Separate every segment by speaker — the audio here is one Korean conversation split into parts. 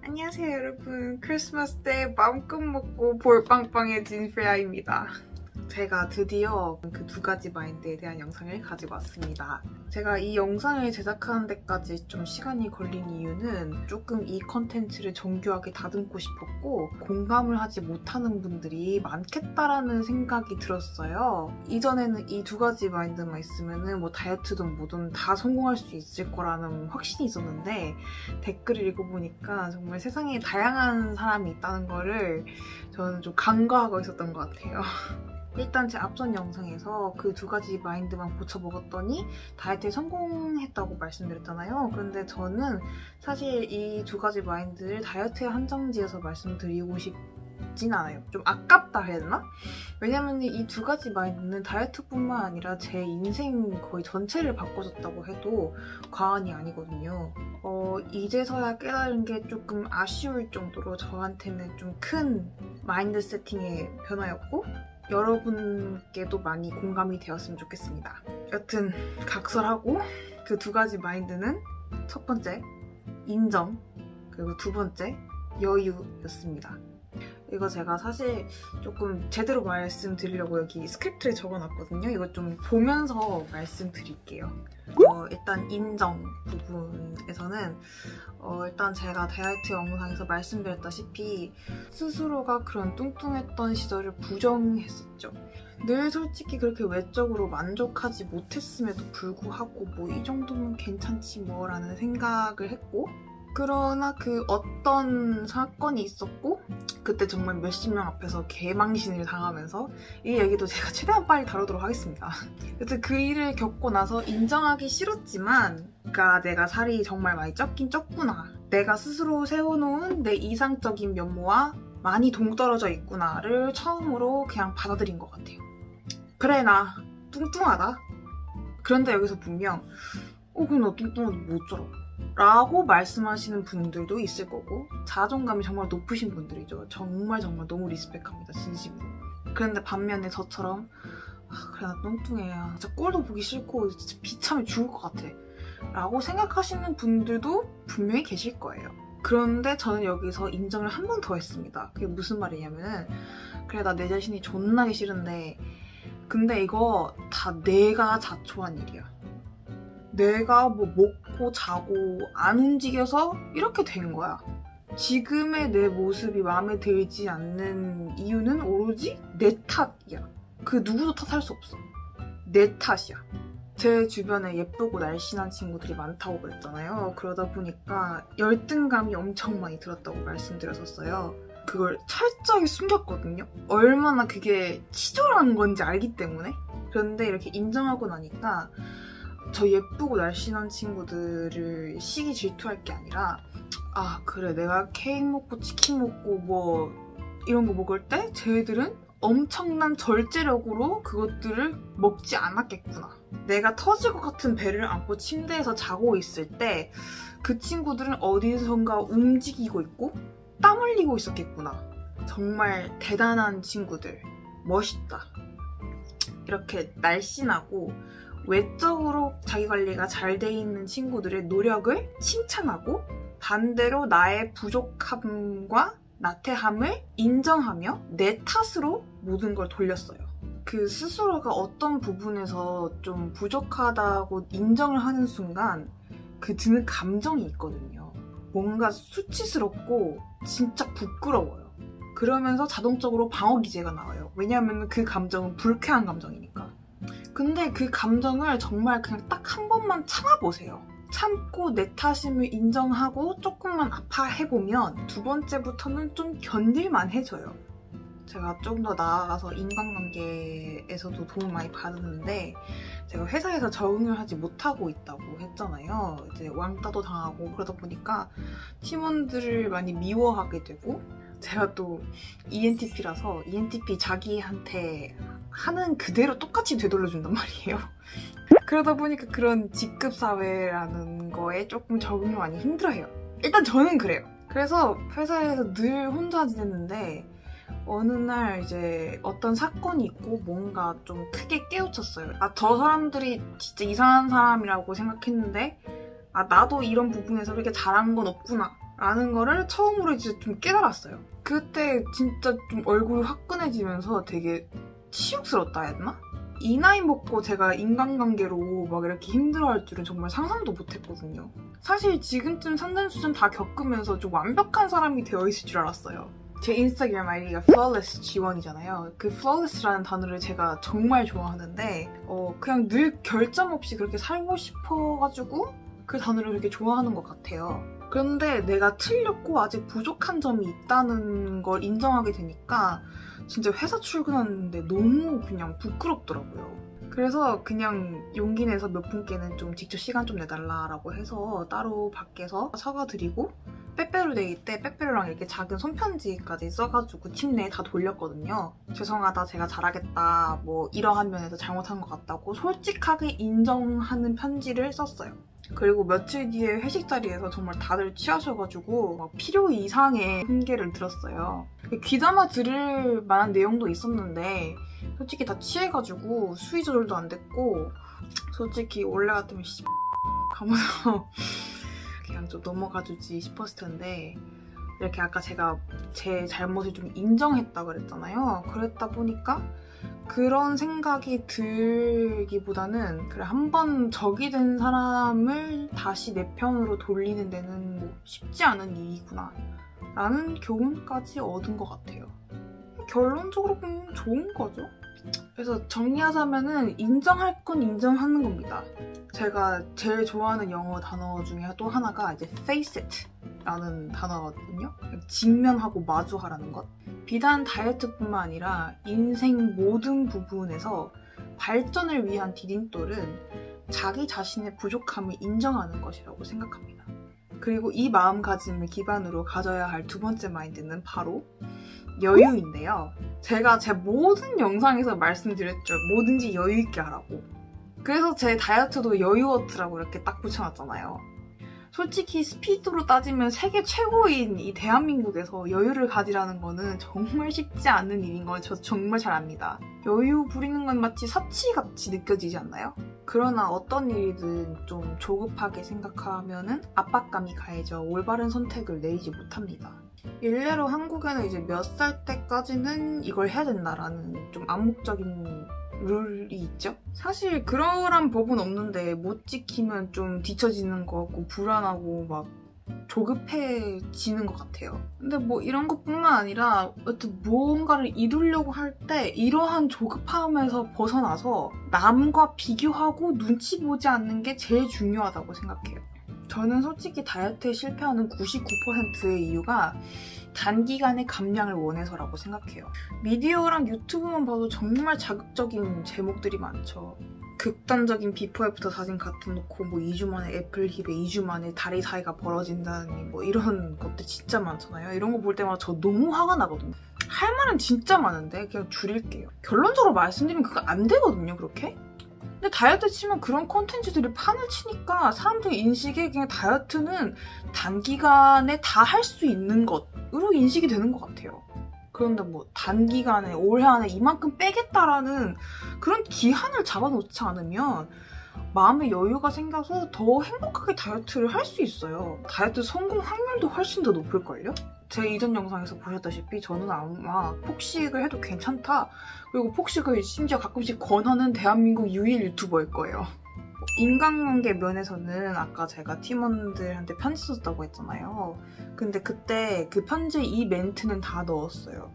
Speaker 1: 안녕하세요 여러분. 크리스마스 때 마음껏 먹고 볼 빵빵해진 프레아입니다. 제가 드디어 그 두 가지 마인드에 대한 영상을 가지고 왔습니다. 제가 이 영상을 제작하는 데까지 좀 시간이 걸린 이유는 조금 이 컨텐츠를 정교하게 다듬고 싶었고 공감을 하지 못하는 분들이 많겠다라는 생각이 들었어요. 이전에는 이 두 가지 마인드만 있으면 뭐 다이어트든 뭐든 다 성공할 수 있을 거라는 확신이 있었는데 댓글을 읽어보니까 정말 세상에 다양한 사람이 있다는 거를 저는 좀 간과하고 있었던 것 같아요. 일단 제 앞선 영상에서 그 두 가지 마인드만 고쳐 먹었더니 다이어트에 성공했다고 말씀드렸잖아요. 그런데 저는 사실 이 두 가지 마인드를 다이어트에 한정지어서 말씀드리고 싶진 않아요. 좀 아깝다 해야 되나? 왜냐면 이 두 가지 마인드는 다이어트뿐만 아니라 제 인생 거의 전체를 바꿔줬다고 해도 과언이 아니거든요. 이제서야 깨달은 게 조금 아쉬울 정도로 저한테는 좀 큰 마인드 세팅의 변화였고 여러분께도 많이 공감이 되었으면 좋겠습니다. 여튼 각설하고 그 두 가지 마인드는 첫 번째, 인정, 그리고 두 번째, 여유였습니다. 이거 제가 사실 조금 제대로 말씀드리려고 여기 스크립트에 적어놨거든요. 이거 좀 보면서 말씀드릴게요. 일단 인정 부분에서는 일단 제가 다이어트 영상에서 말씀드렸다시피 스스로가 그런 뚱뚱했던 시절을 부정했었죠. 늘 솔직히 그렇게 외적으로 만족하지 못했음에도 불구하고 뭐 이 정도면 괜찮지 뭐라는 생각을 했고 그러나 그 어떤 사건이 있었고 그때 정말 몇십 명 앞에서 개망신을 당하면서 이 얘기도 제가 최대한 빨리 다루도록 하겠습니다. 여튼 그 일을 겪고 나서 인정하기 싫었지만 그러니까 내가 살이 정말 많이 쪘긴 쪘구나. 내가 스스로 세워놓은 내 이상적인 면모와 많이 동떨어져 있구나를 처음으로 그냥 받아들인 것 같아요. 그래 나 뚱뚱하다. 그런데 여기서 분명 그럼 나 뚱뚱하다 못 쪄라 라고 말씀하시는 분들도 있을 거고 자존감이 정말 높으신 분들이죠. 정말 너무 리스펙합니다. 진심으로. 그런데 반면에 저처럼 그래 나 뚱뚱해. 진짜 꼴도 보기 싫고 진짜 비참해 죽을 것 같아 라고 생각하시는 분들도 분명히 계실 거예요. 그런데 저는 여기서 인정을 한 번 더 했습니다. 그게 무슨 말이냐면은 그래 나 내 자신이 존나게 싫은데 근데 이거 다 내가 자초한 일이야. 내가 뭐 먹고 자고 안 움직여서 이렇게 된 거야. 지금의 내 모습이 마음에 들지 않는 이유는 오로지 내 탓이야. 그 누구도 탓할 수 없어. 내 탓이야. 제 주변에 예쁘고 날씬한 친구들이 많다고 그랬잖아요. 그러다 보니까 열등감이 엄청 많이 들었다고 말씀드렸었어요. 그걸 철저히 숨겼거든요. 얼마나 그게 치졸한 건지 알기 때문에. 그런데 이렇게 인정하고 나니까 저 예쁘고 날씬한 친구들을 시기 질투할 게 아니라 그래 내가 케이크 먹고 치킨 먹고 뭐 이런 거 먹을 때 쟤들은 엄청난 절제력으로 그것들을 먹지 않았겠구나. 내가 터질 것 같은 배를 안고 침대에서 자고 있을 때 그 친구들은 어디선가 움직이고 있고 땀 흘리고 있었겠구나. 정말 대단한 친구들. 멋있다. 이렇게 날씬하고 외적으로 자기관리가 잘 돼 있는 친구들의 노력을 칭찬하고 반대로 나의 부족함과 나태함을 인정하며 내 탓으로 모든 걸 돌렸어요. 그 스스로가 어떤 부분에서 좀 부족하다고 인정을 하는 순간 그 드는 감정이 있거든요. 뭔가 수치스럽고 진짜 부끄러워요. 그러면서 자동적으로 방어 기제가 나와요. 왜냐하면 그 감정은 불쾌한 감정이니까. 근데 그 감정을 정말 그냥 딱 한 번만 참아보세요. 참고 내 탓임을 인정하고 조금만 아파해보면 두 번째부터는 좀 견딜만 해져요. 제가 좀 더 나아가서 인간관계에서도 도움 많이 받았는데 제가 회사에서 적응을 하지 못하고 있다고 했잖아요. 이제 왕따도 당하고 그러다 보니까 팀원들을 많이 미워하게 되고 제가 또 ENTP라서 ENTP 자기한테 하는 그대로 똑같이 되돌려준단 말이에요. 그러다 보니까 그런 직급사회라는 거에 조금 적응이 많이 힘들어해요. 일단 저는 그래요. 그래서 회사에서 늘 혼자 지냈는데 어느 날 이제 어떤 사건이 있고 뭔가 좀 크게 깨우쳤어요. 저 사람들이 진짜 이상한 사람이라고 생각했는데 나도 이런 부분에서 그렇게 잘한 건 없구나 라는 거를 처음으로 이제 좀 깨달았어요. 그때 진짜 좀 얼굴이 화끈해지면서 되게 치욕스럽다 해야 되나? 이 나이 먹고 제가 인간관계로 막 이렇게 힘들어할 줄은 정말 상상도 못했거든요. 사실 지금쯤 산전수전 다 겪으면서 좀 완벽한 사람이 되어 있을 줄 알았어요. 제 인스타그램 아이디가 flawless G1이잖아요. 그 flawless라는 단어를 제가 정말 좋아하는데 그냥 늘 결점 없이 그렇게 살고 싶어가지고 그 단어를 그렇게 좋아하는 것 같아요. 그런데 내가 틀렸고 아직 부족한 점이 있다는 걸 인정하게 되니까 진짜 회사 출근하는데 너무 그냥 부끄럽더라고요. 그래서 그냥 용기 내서 몇 분께는 좀 직접 시간 좀 내달라라고 해서 따로 밖에서 사과드리고 빼빼로데이 때 빼빼로랑 이렇게 작은 손편지까지 써가지고 팀 내에 다 돌렸거든요. 죄송하다, 제가 잘하겠다, 뭐 이러한 면에서 잘못한 것 같다고 솔직하게 인정하는 편지를 썼어요. 그리고 며칠 뒤에 회식 자리에서 정말 다들 취하셔가지고 막 필요 이상의 핑계를 들었어요. 귀담아 들을 만한 내용도 있었는데 솔직히 다 취해가지고 수위 조절도 안 됐고 솔직히 원래 같으면 가면서 그냥 좀 넘어가주지 싶었을 텐데 이렇게 아까 제가 제 잘못을 좀 인정했다 그랬잖아요. 그랬다 보니까 그런 생각이 들기보다는 그래, 한번 적이 된 사람을 다시 내 편으로 돌리는 데는 뭐 쉽지 않은 일이구나 라는 교훈까지 얻은 것 같아요. 결론적으로 보면 좋은 거죠. 그래서 정리하자면은 인정할 건 인정하는 겁니다. 제가 제일 좋아하는 영어 단어 중에 또 하나가 이제 face it 라는 단어거든요. 직면하고 마주하라는 것. 비단 다이어트뿐만 아니라 인생 모든 부분에서 발전을 위한 디딤돌은 자기 자신의 부족함을 인정하는 것이라고 생각합니다. 그리고 이 마음가짐을 기반으로 가져야 할 두 번째 마인드는 바로 여유인데요. 제가 제 모든 영상에서 말씀드렸죠. 뭐든지 여유 있게 하라고. 그래서 제 다이어트도 여유워트라고 이렇게 딱 붙여놨잖아요. 솔직히 스피드로 따지면 세계 최고인 이 대한민국에서 여유를 가지라는 거는 정말 쉽지 않은 일인 걸 저 정말 잘 압니다. 여유 부리는 건 마치 사치같이 느껴지지 않나요? 그러나 어떤 일이든 좀 조급하게 생각하면은 압박감이 가해져 올바른 선택을 내리지 못합니다. 일례로 한국에는 이제 몇 살 때까지는 이걸 해야 된다라는 좀 암묵적인 룰이 있죠? 사실 그러한 법은 없는데 못 지키면 좀 뒤처지는 것 같고 불안하고 막 조급해지는 것 같아요. 근데 뭐 이런 것뿐만 아니라 어쨌든 무언가를 이루려고 할 때 이러한 조급함에서 벗어나서 남과 비교하고 눈치 보지 않는 게 제일 중요하다고 생각해요. 저는 솔직히 다이어트에 실패하는 99%의 이유가 단기간에 감량을 원해서라고 생각해요. 미디어랑 유튜브만 봐도 정말 자극적인 제목들이 많죠. 극단적인 비포 애프터 사진 갖다 놓고 뭐 2주 만에 애플 힙에 2주 만에 다리 사이가 벌어진다니 뭐 이런 것들 진짜 많잖아요. 이런 거 볼 때마다 저 너무 화가 나거든요. 할 말은 진짜 많은데 그냥 줄일게요. 결론적으로 말씀드리면 그거 안 되거든요, 그렇게? 근데 다이어트 치면 그런 콘텐츠들이 판을 치니까 사람들 인식에 그냥 다이어트는 단기간에 다 할 수 있는 것으로 인식이 되는 것 같아요. 그런데 뭐 단기간에 올해 안에 이만큼 빼겠다라는 그런 기한을 잡아놓지 않으면 마음의 여유가 생겨서 더 행복하게 다이어트를 할 수 있어요. 다이어트 성공 확률도 훨씬 더 높을걸요? 제 이전 영상에서 보셨다시피 저는 아마 폭식을 해도 괜찮다. 그리고 폭식을 심지어 가끔씩 권하는 대한민국 유일 유튜버일 거예요. 인간관계 면에서는 아까 제가 팀원들한테 편지 썼다고 했잖아요. 근데 그때 그 편지에 이 멘트는 다 넣었어요.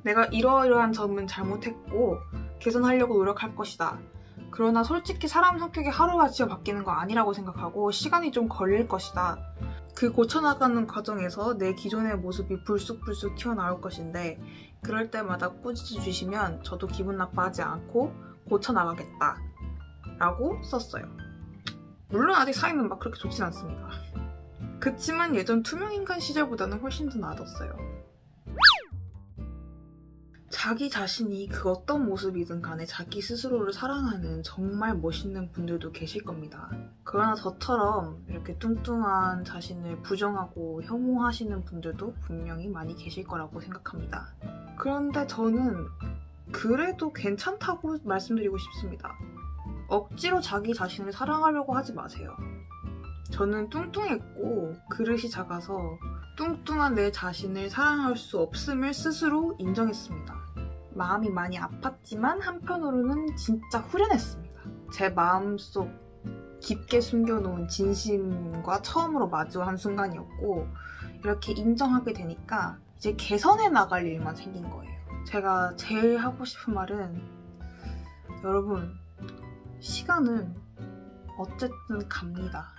Speaker 1: 내가 이러이러한 점은 잘못했고 개선하려고 노력할 것이다. 그러나 솔직히 사람 성격이 하루아침에 바뀌는 거 아니라고 생각하고 시간이 좀 걸릴 것이다. 그 고쳐나가는 과정에서 내 기존의 모습이 불쑥불쑥 튀어나올 것인데 그럴 때마다 꾸짖어 주시면 저도 기분 나빠하지 않고 고쳐나가겠다 라고 썼어요. 물론 아직 사이는 막 그렇게 좋진 않습니다. 그치만 예전 투명인간 시절보다는 훨씬 더 나아졌어요. 자기 자신이 그 어떤 모습이든 간에 자기 스스로를 사랑하는 정말 멋있는 분들도 계실 겁니다. 그러나 저처럼 이렇게 뚱뚱한 자신을 부정하고 혐오하시는 분들도 분명히 많이 계실 거라고 생각합니다. 그런데 저는 그래도 괜찮다고 말씀드리고 싶습니다. 억지로 자기 자신을 사랑하려고 하지 마세요. 저는 뚱뚱했고 그릇이 작아서 뚱뚱한 내 자신을 사랑할 수 없음을 스스로 인정했습니다. 마음이 많이 아팠지만 한편으로는 진짜 후련했습니다. 제 마음속 깊게 숨겨놓은 진심과 처음으로 마주한 순간이었고 이렇게 인정하게 되니까 이제 개선해 나갈 일만 생긴 거예요. 제가 제일 하고 싶은 말은 여러분, 시간은 어쨌든 갑니다.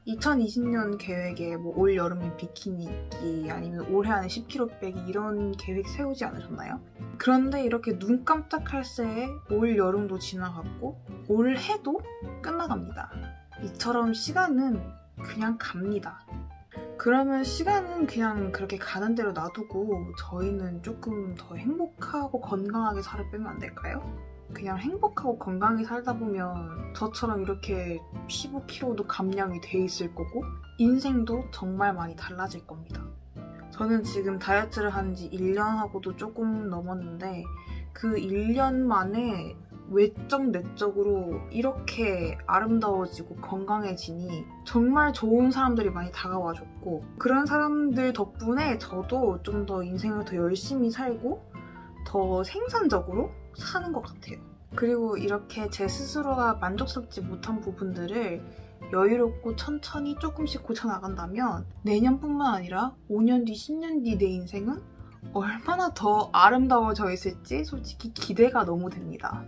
Speaker 1: 2020년 계획에 뭐 올 여름에 비키니 입기 아니면 올해 안에 10kg 빼기 이런 계획 세우지 않으셨나요? 그런데 이렇게 눈 깜짝할 새에 올 여름도 지나갔고 올해도 끝나갑니다. 이처럼 시간은 그냥 갑니다. 그러면 시간은 그냥 그렇게 가는 대로 놔두고 저희는 조금 더 행복하고 건강하게 살을 빼면 안 될까요? 그냥 행복하고 건강하게 살다 보면 저처럼 이렇게 15kg도 감량이 돼 있을 거고 인생도 정말 많이 달라질 겁니다. 저는 지금 다이어트를 한 지 1년하고도 조금 넘었는데 그 1년 만에 외적 내적으로 이렇게 아름다워지고 건강해지니 정말 좋은 사람들이 많이 다가와줬고 그런 사람들 덕분에 저도 좀 더 인생을 더 열심히 살고 더 생산적으로 사는 것 같아요. 그리고 이렇게 제 스스로가 만족스럽지 못한 부분들을 여유롭고 천천히 조금씩 고쳐나간다면 내년뿐만 아니라 5년 뒤, 10년 뒤 내 인생은 얼마나 더 아름다워져 있을지 솔직히 기대가 너무 됩니다.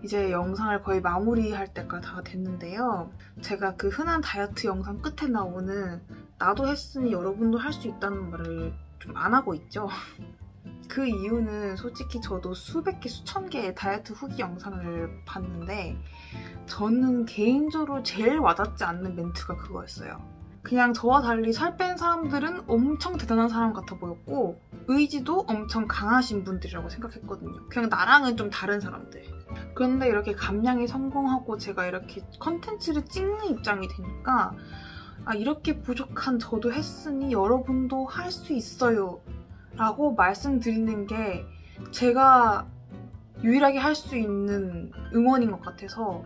Speaker 1: 이제 영상을 거의 마무리할 때가 다 됐는데요. 제가 그 흔한 다이어트 영상 끝에 나오는 나도 했으니 여러분도 할 수 있다는 말을 좀 안 하고 있죠. 그 이유는 솔직히 저도 수백 개, 수천 개의 다이어트 후기 영상을 봤는데 저는 개인적으로 제일 와닿지 않는 멘트가 그거였어요. 그냥 저와 달리 살 뺀 사람들은 엄청 대단한 사람 같아 보였고 의지도 엄청 강하신 분들이라고 생각했거든요. 그냥 나랑은 좀 다른 사람들. 그런데 이렇게 감량에 성공하고 제가 이렇게 컨텐츠를 찍는 입장이 되니까 아, 이렇게 부족한 저도 했으니 여러분도 할 수 있어요 라고 말씀드리는 게 제가 유일하게 할 수 있는 응원인 것 같아서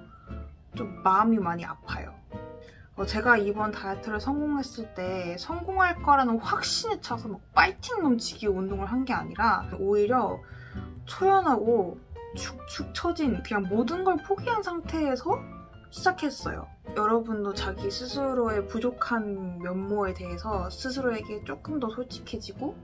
Speaker 1: 좀 마음이 많이 아파요. 제가 이번 다이어트를 성공했을 때 성공할 거라는 확신에 차서 막 파이팅 넘치게 운동을 한 게 아니라 오히려 초연하고 축축 처진 그냥 모든 걸 포기한 상태에서 시작했어요. 여러분도 자기 스스로의 부족한 면모에 대해서 스스로에게 조금 더 솔직해지고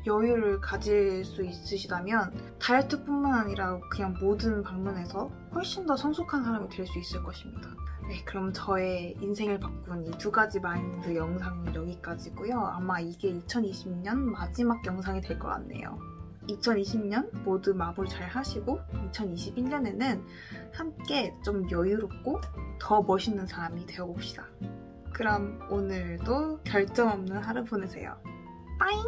Speaker 1: 여유를 가질 수 있으시다면 다이어트뿐만 아니라 그냥 모든 방면에서 훨씬 더 성숙한 사람이 될 수 있을 것입니다. 네, 그럼 저의 인생을 바꾼 이 2가지 마인드 영상은 여기까지고요. 아마 이게 2020년 마지막 영상이 될 것 같네요. 2020년 모두 마무리 잘 하시고 2021년에는 함께 좀 여유롭고 더 멋있는 사람이 되어봅시다. 그럼 오늘도 결점 없는 하루 보내세요. 빠잉!